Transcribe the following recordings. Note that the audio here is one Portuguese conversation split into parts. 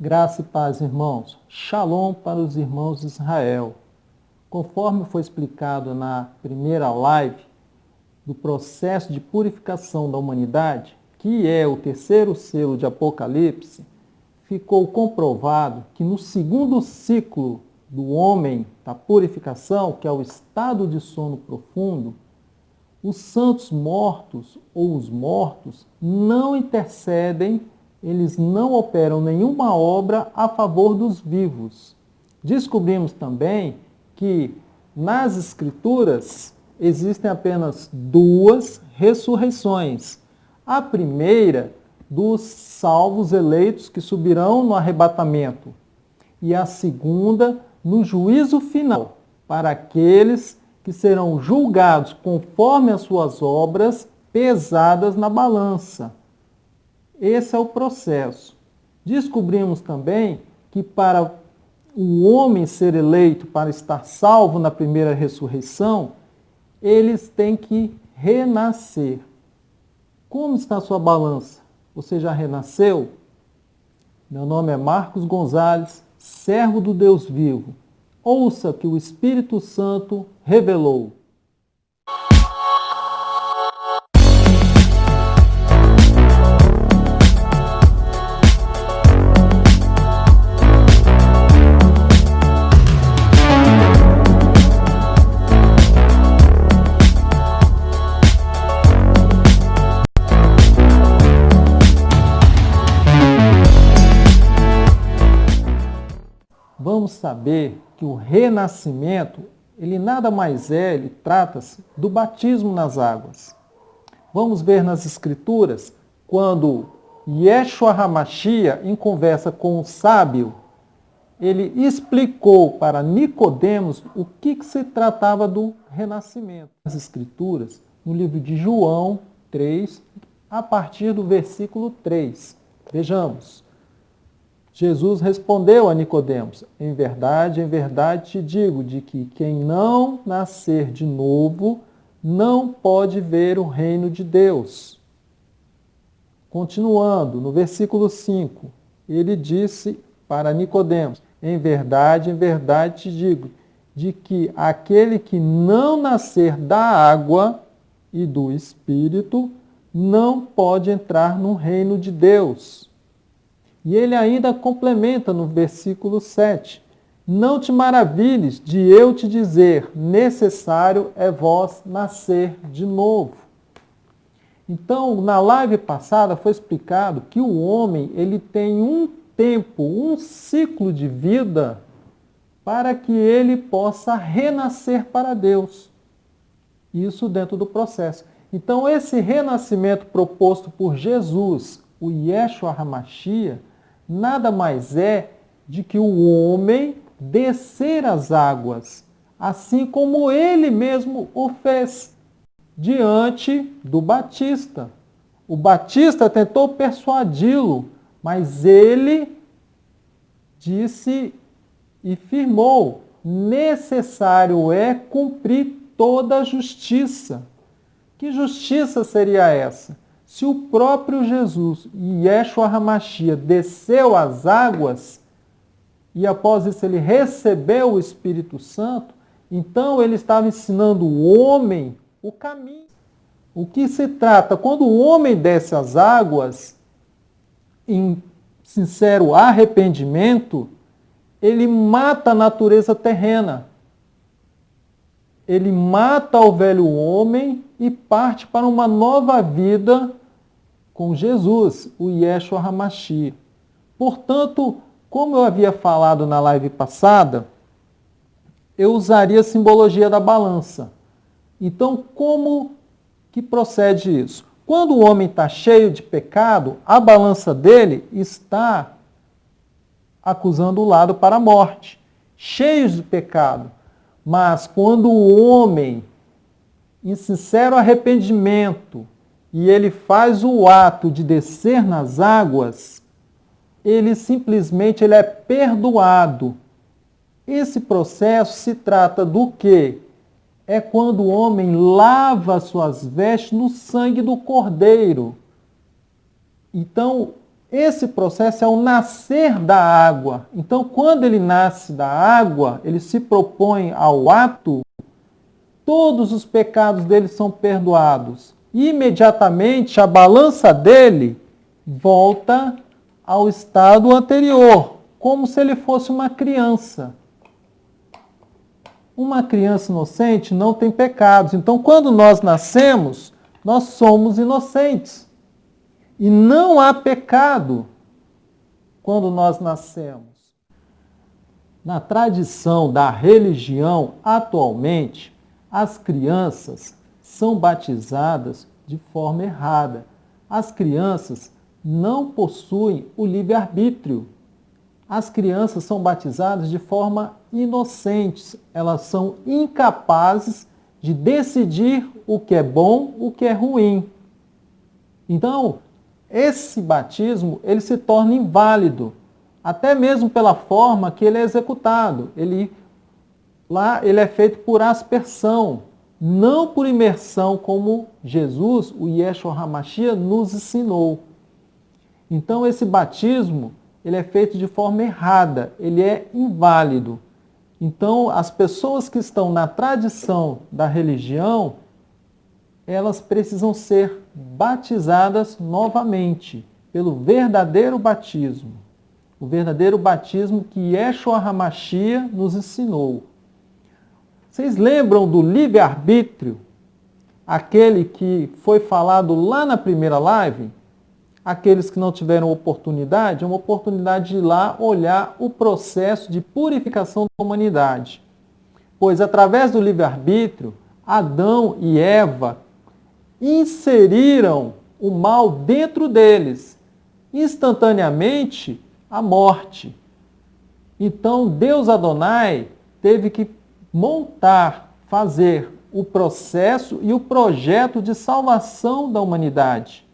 Graça e paz, irmãos. Shalom para os irmãos de Israel. Conforme foi explicado na primeira live do processo de purificação da humanidade, que é o terceiro selo de Apocalipse, ficou comprovado que no segundo ciclo do homem, da purificação, que é o estado de sono profundo, os santos mortos ou os mortos não intercedem, eles não operam nenhuma obra a favor dos vivos. Descobrimos também que nas Escrituras existem apenas duas ressurreições. A primeira, dos salvos eleitos que subirão no arrebatamento, e a segunda, no juízo final, para aqueles que serão julgados conforme as suas obras, pesadas na balança. Esse é o processo. Descobrimos também que para o homem ser eleito, para estar salvo na primeira ressurreição, eles têm que renascer. Como está a sua balança? Você já renasceu? Meu nome é Marcos Gonzalez, servo do Deus vivo. Ouça que o Espírito Santo revelou. Vamos saber que o renascimento, ele nada mais é, ele trata-se do batismo nas águas. Vamos ver nas Escrituras, quando Yeshua HaMashiach, em conversa com o sábio, ele explicou para Nicodemos o que se tratava do renascimento. Nas Escrituras, no livro de João 3, a partir do versículo 3. Vejamos. Jesus respondeu a Nicodemos: em verdade te digo de que quem não nascer de novo não pode ver o reino de Deus. Continuando, no versículo 5, ele disse para Nicodemos: em verdade te digo de que aquele que não nascer da água e do Espírito não pode entrar no reino de Deus. E ele ainda complementa no versículo 7. Não te maravilhes de eu te dizer, necessário é vós nascer de novo. Então, na live passada foi explicado que o homem ele tem um tempo, um ciclo de vida para que ele possa renascer para Deus. Isso dentro do processo. Então, esse renascimento proposto por Jesus, o Yeshua HaMashiach, nada mais é de que o homem descer as águas, assim como ele mesmo o fez diante do Batista. O Batista tentou persuadi-lo, mas ele disse e firmou: necessário é cumprir toda a justiça. Que justiça seria essa? Se o próprio Jesus, Yeshua HaMashiach, desceu as águas e após isso ele recebeu o Espírito Santo, então ele estava ensinando o homem o caminho. O que se trata? Quando o homem desce as águas, em sincero arrependimento, ele mata a natureza terrena. Ele mata o velho homem e parte para uma nova vida com Jesus, o Yeshua HaMashiach. Portanto, como eu havia falado na live passada, eu usaria a simbologia da balança. Então, como que procede isso? Quando o homem está cheio de pecado, a balança dele está acusando o lado para a morte, cheios de pecado. Mas quando o homem, em sincero arrependimento, e ele faz o ato de descer nas águas, ele simplesmente é perdoado. Esse processo se trata do quê? É quando o homem lava suas vestes no sangue do Cordeiro. Então, esse processo é o nascer da água. Então, quando ele nasce da água, ele se propõe ao ato, todos os pecados dele são perdoados. Imediatamente a balança dele volta ao estado anterior, como se ele fosse uma criança. Uma criança inocente não tem pecados. Então, quando nós nascemos, nós somos inocentes. E não há pecado quando nós nascemos. Na tradição da religião, atualmente, as crianças são batizadas de forma errada. As crianças não possuem o livre-arbítrio. As crianças são batizadas de forma inocente. Elas são incapazes de decidir o que é bom, o que é ruim. Então, esse batismo ele se torna inválido, até mesmo pela forma que ele é executado. Ele é feito por aspersão, não por imersão, como Jesus, o Yeshua HaMashiach, nos ensinou. Então, esse batismo ele é feito de forma errada, ele é inválido. Então, as pessoas que estão na tradição da religião, elas precisam ser batizadas novamente, pelo verdadeiro batismo. O verdadeiro batismo que Yeshua HaMashiach nos ensinou. Vocês lembram do livre-arbítrio? Aquele que foi falado lá na primeira live? Aqueles que não tiveram oportunidade, é uma oportunidade de ir lá olhar o processo de purificação da humanidade. Pois através do livre-arbítrio, Adão e Eva inseriram o mal dentro deles, instantaneamente a morte. Então Deus Adonai teve que fazer o processo e o projeto de salvação da humanidade.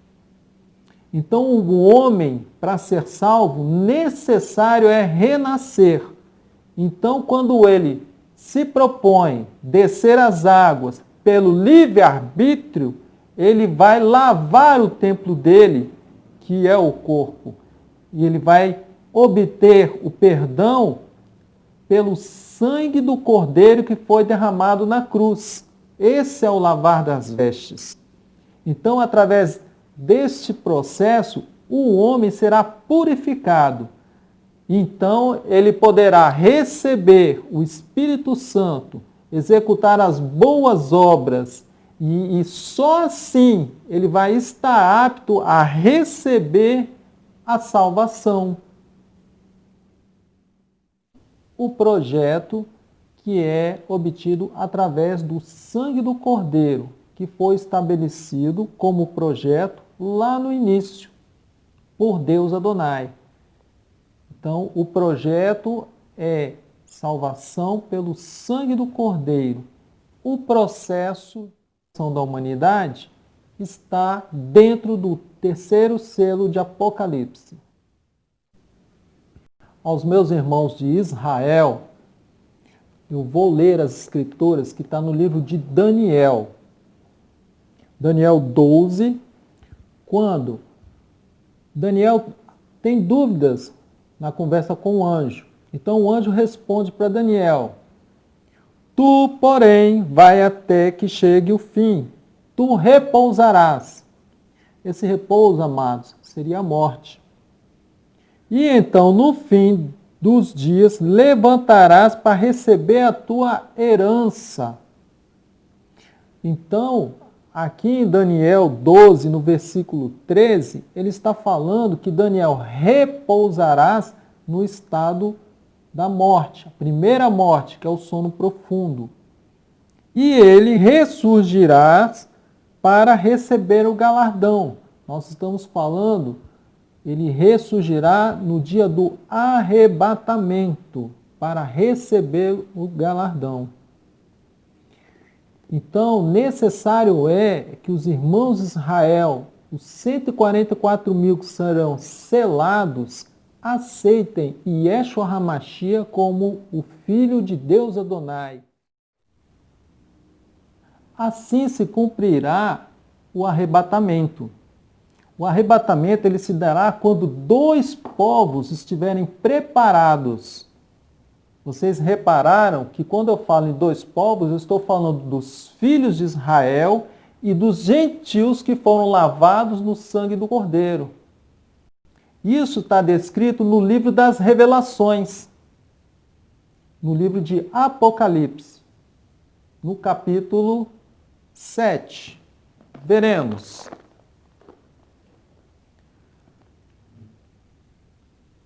Então o homem, para ser salvo, necessário é renascer. Então quando ele se propõe descer as águas pelo livre-arbítrio, ele vai lavar o templo dele, que é o corpo. E ele vai obter o perdão pelo sangue do Cordeiro que foi derramado na cruz. Esse é o lavar das vestes. Então, através deste processo, o homem será purificado. Então, ele poderá receber o Espírito Santo, executar as boas obras, e só assim ele vai estar apto a receber a salvação. O projeto que é obtido através do sangue do Cordeiro, que foi estabelecido como projeto lá no início, por Deus Adonai. Então, o projeto é salvação pelo sangue do Cordeiro. O processo da humanidade está dentro do terceiro selo de Apocalipse. Aos meus irmãos de Israel, eu vou ler as escrituras que está no livro de Daniel. Daniel 12, quando Daniel tem dúvidas na conversa com o anjo. Então o anjo responde para Daniel: tu, porém, vai até que chegue o fim. Tu repousarás. Esse repouso, amados, seria a morte. E então, no fim dos dias, levantarás para receber a tua herança. Então, aqui em Daniel 12, no versículo 13, ele está falando que Daniel repousarás no estado da morte, a primeira morte, que é o sono profundo. E ele ressurgirá para receber o galardão. Nós estamos falando, ele ressurgirá no dia do arrebatamento, para receber o galardão. Então, necessário é que os irmãos de Israel, os 144 mil que serão selados, aceitem Yeshua HaMashiach como o Filho de Deus Adonai. Assim se cumprirá o arrebatamento. O arrebatamento ele se dará quando dois povos estiverem preparados. Vocês repararam que quando eu falo em dois povos, eu estou falando dos filhos de Israel e dos gentios que foram lavados no sangue do Cordeiro. Isso está descrito no livro das Revelações, no livro de Apocalipse, no capítulo 7. Veremos.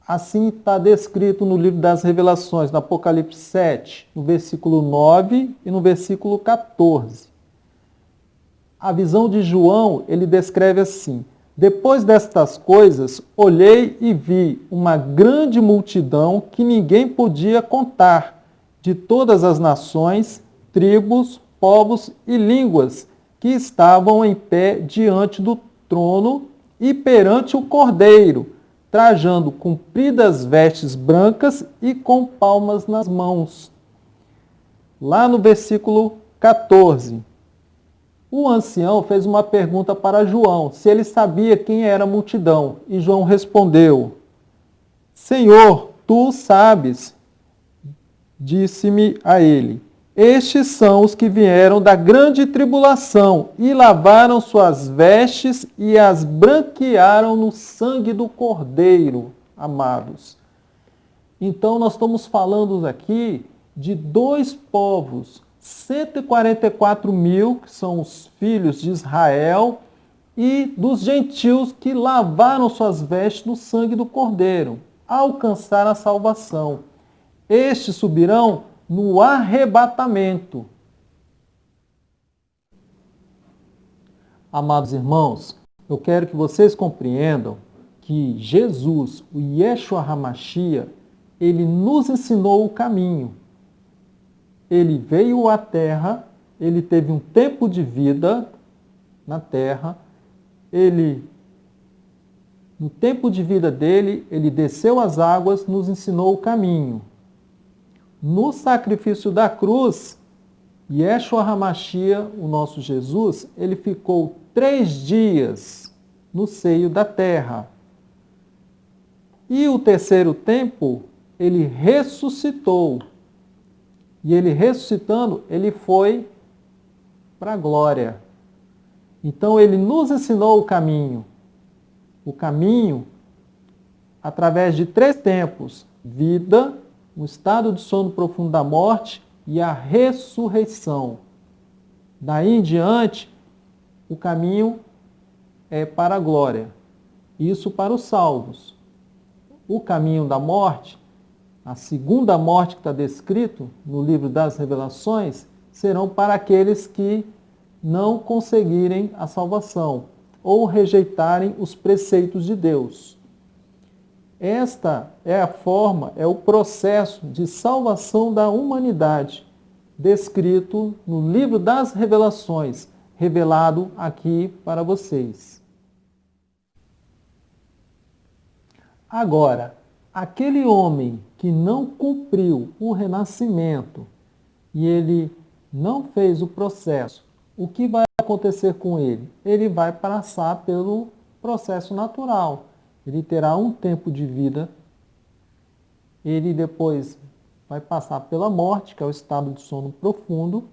Assim está descrito no livro das Revelações, no Apocalipse 7, no versículo 9 e no versículo 14. A visão de João, ele descreve assim: depois destas coisas, olhei e vi uma grande multidão que ninguém podia contar, de todas as nações, tribos, povos e línguas, que estavam em pé diante do trono e perante o Cordeiro, trajando compridas vestes brancas e com palmas nas mãos. Lá no versículo 14, o ancião fez uma pergunta para João, se ele sabia quem era a multidão. E João respondeu: Senhor, tu sabes. Disse-me a ele: estes são os que vieram da grande tribulação e lavaram suas vestes e as branquearam no sangue do Cordeiro, amados. Então nós estamos falando aqui de dois povos, 144 mil, que são os filhos de Israel, e dos gentios que lavaram suas vestes no sangue do Cordeiro, alcançaram a salvação. Estes subirão no arrebatamento. Amados irmãos, eu quero que vocês compreendam que Jesus, o Yeshua HaMashiach, ele nos ensinou o caminho. Ele veio à Terra, ele teve um tempo de vida na Terra, no tempo de vida dele, ele desceu as águas, nos ensinou o caminho. No sacrifício da cruz, Yeshua HaMashiach, o nosso Jesus, ele ficou 3 dias no seio da terra. E o terceiro tempo, ele ressuscitou. E ele ressuscitando, ele foi para a glória. Então ele nos ensinou o caminho. O caminho através de 3 tempos: vida, o estado de sono profundo da morte e a ressurreição. Daí em diante, o caminho é para a glória. Isso para os salvos. O caminho da morte, a segunda morte que está descrito no livro das Revelações, serão para aqueles que não conseguirem a salvação ou rejeitarem os preceitos de Deus. Esta é a forma, é o processo de salvação da humanidade, descrito no livro das Revelações, revelado aqui para vocês. Agora, aquele homem que não cumpriu o renascimento e ele não fez o processo, o que vai acontecer com ele? Ele vai passar pelo processo natural. Ele terá um tempo de vida, ele depois vai passar pela morte, que é o estado de sono profundo,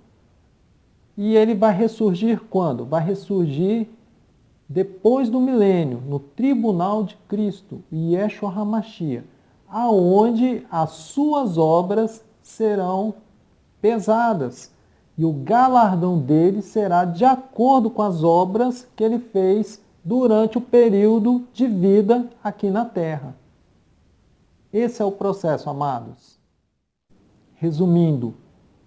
e ele vai ressurgir quando? Vai ressurgir depois do milênio, no tribunal de Cristo, Yeshua HaMashiach, aonde as suas obras serão pesadas, e o galardão dele será de acordo com as obras que ele fez durante o período de vida aqui na Terra. Esse é o processo, amados. Resumindo,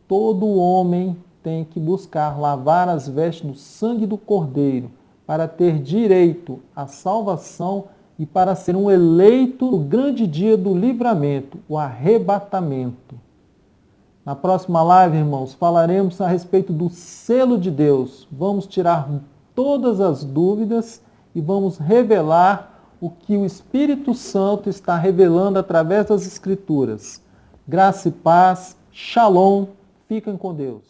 todo homem tem que buscar lavar as vestes no sangue do Cordeiro para ter direito à salvação e para ser um eleito no grande dia do livramento, o arrebatamento. Na próxima live, irmãos, falaremos a respeito do selo de Deus. Vamos tirar todas as dúvidas e vamos revelar o que o Espírito Santo está revelando através das Escrituras. Graça e paz, shalom, fiquem com Deus.